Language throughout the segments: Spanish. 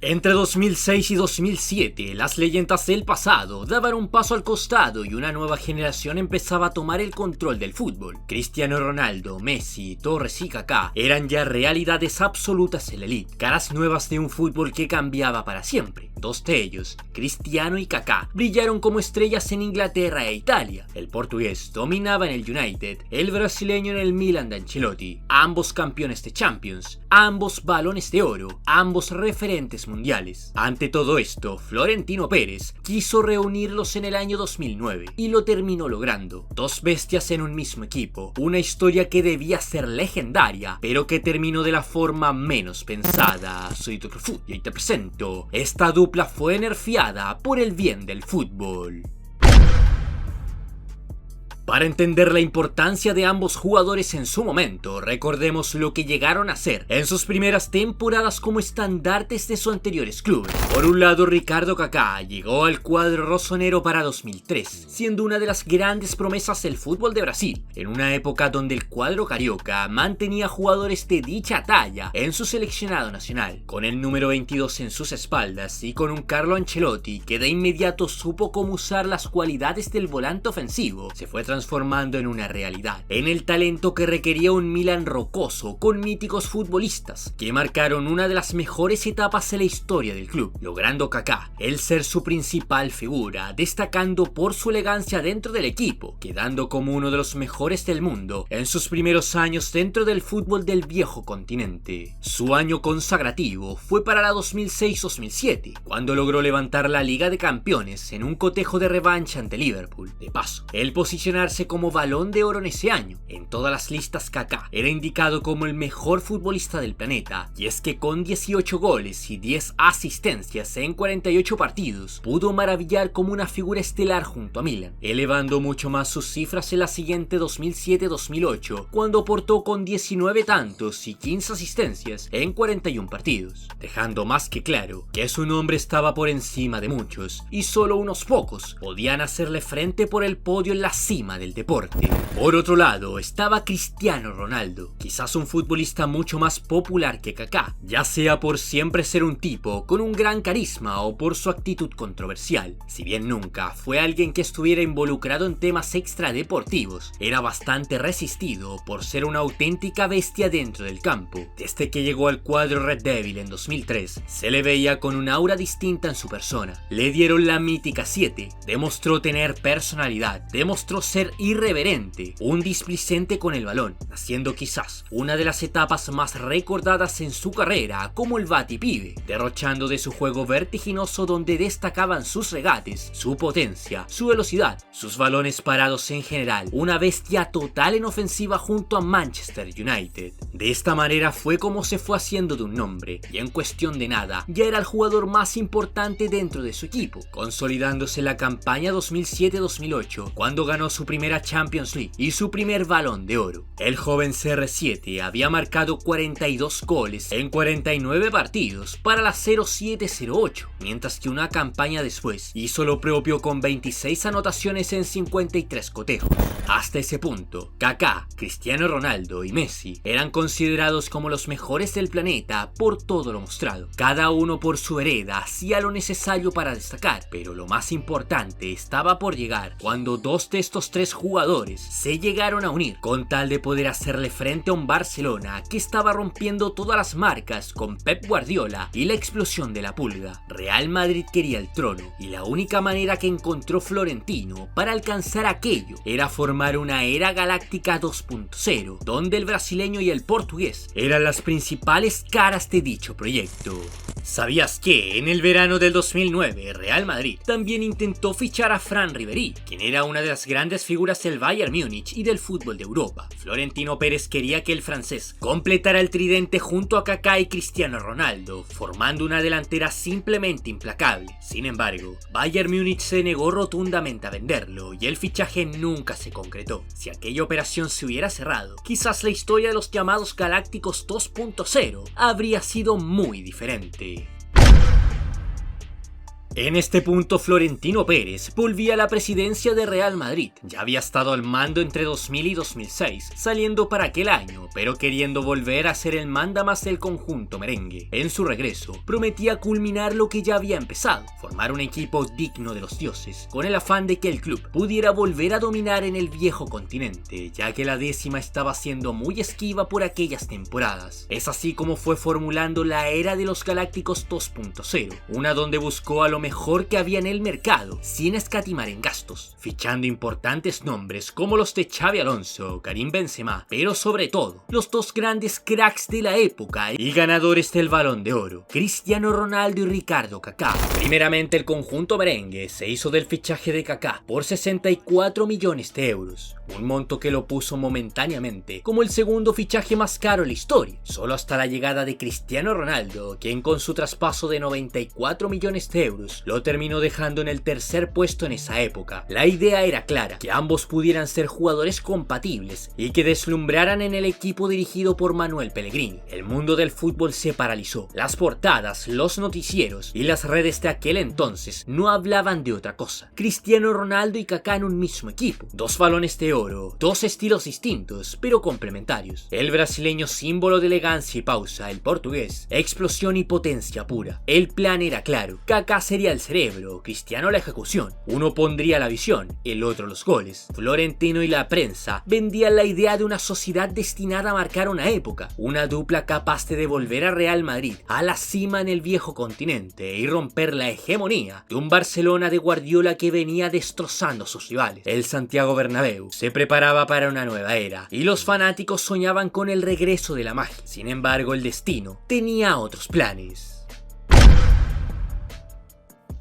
Entre 2006 y 2007, las leyendas del pasado daban un paso al costado y una nueva generación empezaba a tomar el control del fútbol. Cristiano Ronaldo, Messi, Torres y Kaká eran ya realidades absolutas en la elite, caras nuevas de un fútbol que cambiaba para siempre. Dos de ellos, Cristiano y Kaká, brillaron como estrellas en Inglaterra e Italia. El portugués dominaba en el United, el brasileño en el Milan de Ancelotti, ambos campeones de Champions, ambos balones de oro, ambos referentes mundiales. Ante todo esto, Florentino Pérez quiso reunirlos en el año 2009 y lo terminó logrando. Dos bestias en un mismo equipo, una historia que debía ser legendaria, pero que terminó de la forma menos pensada. Soy Dr. Food y hoy te presento: esta dupla fue nerfeada por el bien del fútbol. Para entender la importancia de ambos jugadores en su momento, recordemos lo que llegaron a ser en sus primeras temporadas como estandartes de sus anteriores clubes. Por un lado, Ricardo Kaká llegó al cuadro rosonero para 2003, siendo una de las grandes promesas del fútbol de Brasil, en una época donde el cuadro carioca mantenía jugadores de dicha talla en su seleccionado nacional. Con el número 22 en sus espaldas y con un Carlo Ancelotti que de inmediato supo cómo usar las cualidades del volante ofensivo, se fue transformando en una realidad, en el talento que requería un Milan rocoso con míticos futbolistas que marcaron una de las mejores etapas en la historia del club, logrando Kaká el ser su principal figura, destacando por su elegancia dentro del equipo, quedando como uno de los mejores del mundo en sus primeros años dentro del fútbol del viejo continente. Su año consagrativo fue para la 2006-2007, cuando logró levantar la Liga de Campeones en un cotejo de revancha ante Liverpool. De paso, el posicionarse como Balón de Oro en ese año. En todas las listas, Kaká era indicado como el mejor futbolista del planeta, y es que con 18 goles y 10 asistencias en 48 partidos, pudo maravillar como una figura estelar junto a Milan, elevando mucho más sus cifras en la siguiente 2007-2008, cuando aportó con 19 tantos y 15 asistencias en 41 partidos, dejando más que claro que su nombre estaba por encima de muchos, y solo unos pocos podían hacerle frente por el podio en la cima del deporte. Por otro lado estaba Cristiano Ronaldo, quizás un futbolista mucho más popular que Kaká, ya sea por siempre ser un tipo con un gran carisma o por su actitud controversial. Si bien nunca fue alguien que estuviera involucrado en temas extradeportivos, era bastante resistido por ser una auténtica bestia dentro del campo. Desde que llegó al cuadro Red Devil en 2003, se le veía con un aura distinta en su persona. Le dieron la mítica 7, demostró tener personalidad, demostró ser irreverente, un displicente con el balón, haciendo quizás una de las etapas más recordadas en su carrera como el batipibe, derrochando de su juego vertiginoso donde destacaban sus regates, su potencia, su velocidad, sus balones parados en general, una bestia total en ofensiva junto a Manchester United. De esta manera fue como se fue haciendo de un nombre, y en cuestión de nada, ya era el jugador más importante dentro de su equipo, consolidándose en la campaña 2007-2008, cuando ganó su primera Champions League y su primer Balón de Oro. El joven CR7 había marcado 42 goles en 49 partidos para la 07-08, mientras que una campaña después hizo lo propio con 26 anotaciones en 53 cotejos. Hasta ese punto, Kaká, Cristiano Ronaldo y Messi eran considerados como los mejores del planeta por todo lo mostrado. Cada uno por su hereda hacía lo necesario para destacar, pero lo más importante estaba por llegar cuando dos de estos tres jugadores se llegaron a unir con tal de poder hacerle frente a un Barcelona que estaba rompiendo todas las marcas con Pep Guardiola y la explosión de la Pulga. Real Madrid quería el trono y la única manera que encontró Florentino para alcanzar aquello era formar una era galáctica 2.0, donde el brasileño y el portugués eran las principales caras de dicho proyecto. ¿Sabías que en el verano del 2009 Real Madrid también intentó fichar a Fran Ribéry, quien era una de las grandes figuras del Bayern Múnich y del fútbol de Europa? Florentino Pérez quería que el francés completara el tridente junto a Kaká y Cristiano Ronaldo, formando una delantera simplemente implacable. Sin embargo, Bayern Múnich se negó rotundamente a venderlo y el fichaje nunca se concretó. Si aquella operación se hubiera cerrado, quizás la historia de los llamados Galácticos 2.0 habría sido muy diferente. En este punto Florentino Pérez volvía a la presidencia de Real Madrid. Ya había estado al mando entre 2000 y 2006, saliendo para aquel año, pero queriendo volver a ser el mandamás del conjunto merengue. En su regreso, prometía culminar lo que ya había empezado, formar un equipo digno de los dioses, con el afán de que el club pudiera volver a dominar en el viejo continente, ya que la décima estaba siendo muy esquiva por aquellas temporadas. Es así como fue formulando la era de los Galácticos 2.0, una donde buscó a lo mejor que había en el mercado, sin escatimar en gastos, fichando importantes nombres como los de Xabi Alonso, Karim Benzema, pero sobre todo, los dos grandes cracks de la época y ganadores del Balón de Oro, Cristiano Ronaldo y Ricardo Kaká. Primeramente el conjunto merengue se hizo del fichaje de Kaká por 64 millones de euros, un monto que lo puso momentáneamente como el segundo fichaje más caro en la historia, solo hasta la llegada de Cristiano Ronaldo, quien con su traspaso de 94 millones de euros lo terminó dejando en el tercer puesto en esa época. La idea era clara, que ambos pudieran ser jugadores compatibles y que deslumbraran en el equipo dirigido por Manuel Pellegrini. El mundo del fútbol se paralizó. Las portadas, los noticieros y las redes de aquel entonces no hablaban de otra cosa. Cristiano Ronaldo y Kaká en un mismo equipo. Dos balones de oro, dos estilos distintos, pero complementarios. El brasileño símbolo de elegancia y pausa, el portugués, explosión y potencia pura. El plan era claro. Kaká sería el cerebro, Cristiano la ejecución. Uno pondría la visión, el otro los goles. Florentino y la prensa vendían la idea de una sociedad destinada a marcar una época, una dupla capaz de devolver a Real Madrid a la cima en el viejo continente y romper la hegemonía de un Barcelona de Guardiola que venía destrozando a sus rivales. El Santiago Bernabéu se preparaba para una nueva era y los fanáticos soñaban con el regreso de la magia. Sin embargo, el destino tenía otros planes.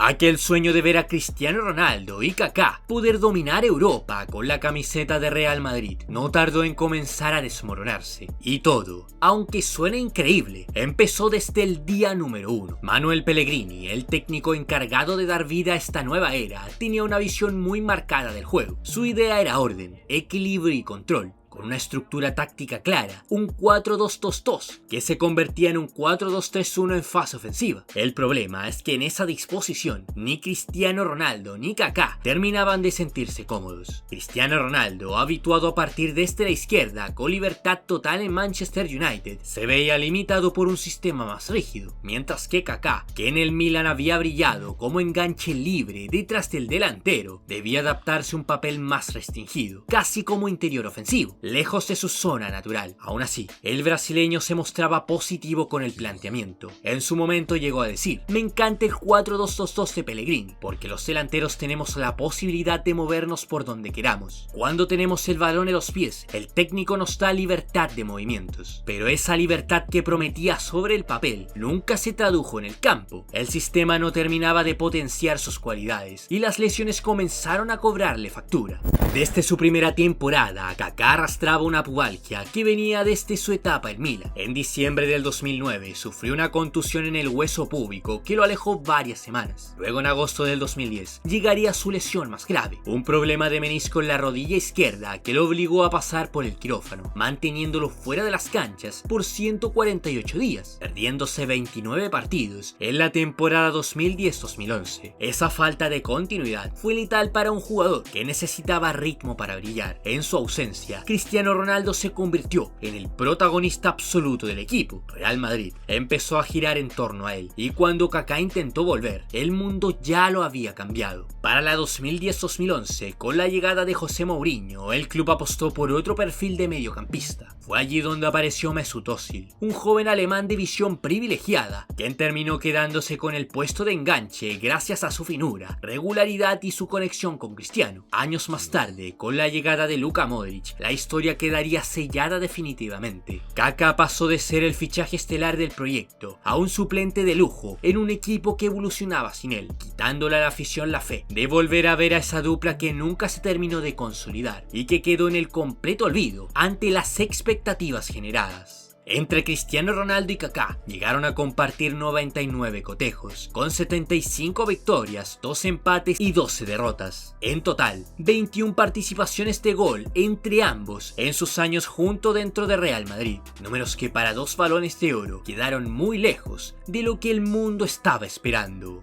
Aquel sueño de ver a Cristiano Ronaldo y Kaká poder dominar Europa con la camiseta de Real Madrid no tardó en comenzar a desmoronarse. Y todo, aunque suene increíble, empezó desde el día número 1. Manuel Pellegrini, el técnico encargado de dar vida a esta nueva era, tenía una visión muy marcada del juego. Su idea era orden, equilibrio y control, con una estructura táctica clara, un 4-2-2-2, que se convertía en un 4-2-3-1 en fase ofensiva. El problema es que en esa disposición, ni Cristiano Ronaldo ni Kaká terminaban de sentirse cómodos. Cristiano Ronaldo, habituado a partir desde la izquierda con libertad total en Manchester United, se veía limitado por un sistema más rígido, mientras que Kaká, que en el Milan había brillado como enganche libre detrás del delantero, debía adaptarse a un papel más restringido, casi como interior ofensivo, lejos de su zona natural. Aún así, el brasileño se mostraba positivo con el planteamiento. En su momento llegó a decir: me encanta el 4-2-2-2 de Pellegrini, porque los delanteros tenemos la posibilidad de movernos por donde queramos. Cuando tenemos el balón en los pies, el técnico nos da libertad de movimientos. Pero esa libertad que prometía sobre el papel nunca se tradujo en el campo. El sistema no terminaba de potenciar sus cualidades y las lesiones comenzaron a cobrarle factura. Desde su primera temporada, Kaká arrastraba una pubalgia que venía desde su etapa en Milan. En diciembre del 2009 sufrió una contusión en el hueso púbico que lo alejó varias semanas. Luego en agosto del 2010 llegaría su lesión más grave, un problema de menisco en la rodilla izquierda que lo obligó a pasar por el quirófano, manteniéndolo fuera de las canchas por 148 días, perdiéndose 29 partidos en la temporada 2010-2011. Esa falta de continuidad fue letal para un jugador que necesitaba ritmo para brillar. En su ausencia, Cristiano Ronaldo se convirtió en el protagonista absoluto del equipo. Real Madrid empezó a girar en torno a él, y cuando Kaká intentó volver, el mundo ya lo había cambiado. Para la 2010-2011, con la llegada de José Mourinho, el club apostó por otro perfil de mediocampista. Fue allí donde apareció Mesut Özil, un joven alemán de visión privilegiada, quien terminó quedándose con el puesto de enganche gracias a su finura, regularidad y su conexión con Cristiano. Años más tarde, con la llegada de Luka Modric, la historia quedaría sellada definitivamente. Kaká pasó de ser el fichaje estelar del proyecto a un suplente de lujo en un equipo que evolucionaba sin él, quitándole a la afición la fe de volver a ver a esa dupla que nunca se terminó de consolidar y que quedó en el completo olvido ante las expectativas generadas. Entre Cristiano Ronaldo y Kaká llegaron a compartir 99 cotejos, con 75 victorias, 2 empates y 12 derrotas. En total, 21 participaciones de gol entre ambos en sus años junto dentro de Real Madrid, números que para 2 balones de oro quedaron muy lejos de lo que el mundo estaba esperando.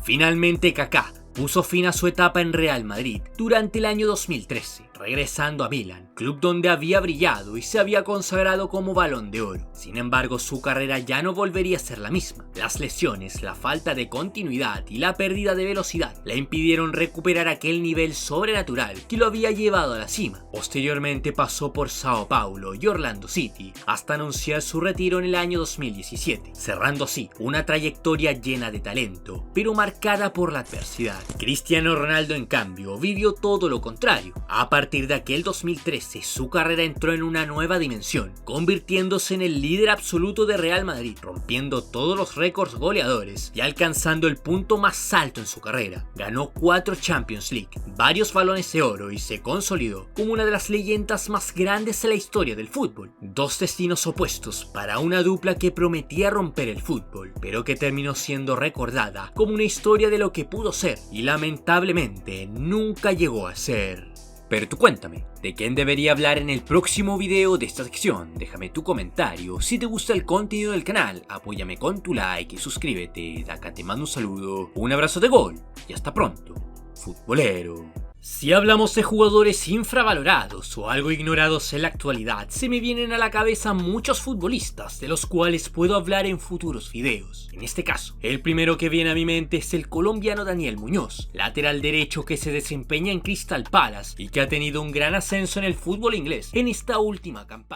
Finalmente Kaká puso fin a su etapa en Real Madrid durante el año 2013, regresando a Milan, club donde había brillado y se había consagrado como Balón de Oro. Sin embargo, su carrera ya no volvería a ser la misma. Las lesiones, la falta de continuidad y la pérdida de velocidad le impidieron recuperar aquel nivel sobrenatural que lo había llevado a la cima. Posteriormente pasó por Sao Paulo y Orlando City hasta anunciar su retiro en el año 2017, cerrando así una trayectoria llena de talento, pero marcada por la adversidad. Cristiano Ronaldo, en cambio, vivió todo lo contrario. A partir de aquel 2013, su carrera entró en una nueva dimensión, convirtiéndose en el líder absoluto de Real Madrid, rompiendo todos los récords goleadores y alcanzando el punto más alto en su carrera. Ganó 4 Champions League, varios balones de oro y se consolidó como una de las leyendas más grandes de la historia del fútbol. Dos destinos opuestos para una dupla que prometía romper el fútbol, pero que terminó siendo recordada como una historia de lo que pudo ser y lamentablemente nunca llegó a ser. Pero tú cuéntame, ¿de quién debería hablar en el próximo video de esta sección? Déjame tu comentario. Si te gusta el contenido del canal, apóyame con tu like y suscríbete. De acá te mando un saludo, un abrazo de gol y hasta pronto, futbolero. Si hablamos de jugadores infravalorados o algo ignorados en la actualidad, se me vienen a la cabeza muchos futbolistas de los cuales puedo hablar en futuros videos. En este caso, el primero que viene a mi mente es el colombiano Daniel Muñoz, lateral derecho que se desempeña en Crystal Palace y que ha tenido un gran ascenso en el fútbol inglés en esta última campaña.